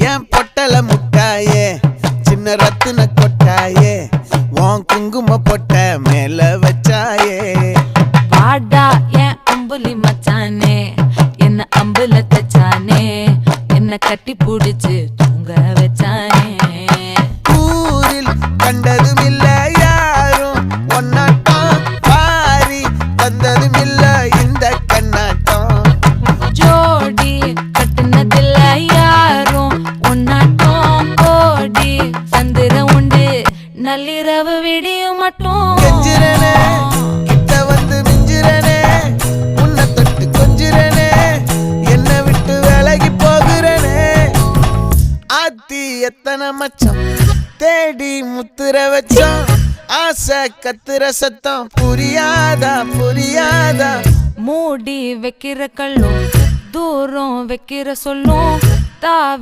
ஏன் பொட்டல முட்டாயே சின்ன ரத்தின கொட்டாயே உன் குங்கும பொட்ட மேல வச்சாயே பாடா ஏன் அம்புலி மச்சானே என்ன அம்புல தச்சானே என்ன கட்டி புடிச்சு தூங்க வச்சானே ஊரில் கண்டதும் இல்ல யாரும் ஒன்னாட்டம் பாரி வந்ததும் இல்ல இந்த கண்ணாட்டம் ஜோடி கட்டுனதில்ல யாரும் ஒன்னாட்டம் கோடி சந்திர உண்டு நள்ளிரவு விடியும் மட்டும் கெஞ்சிரனே கிட்ட வந்து மிஞ்சிரனே உன்னை தொட்டு கொஞ்சிரனே என்ன விட்டு விலகி போகிறனே ஆத்தி எத்தனை மச்சம் தேடி முத்துற வச்சோம் ஆசை கத்துற சத்தம் புரியாதா புரியாதா மூடி வைக்கிற கல்லும் தூரம் வைக்கிற சொல்லும் தாவி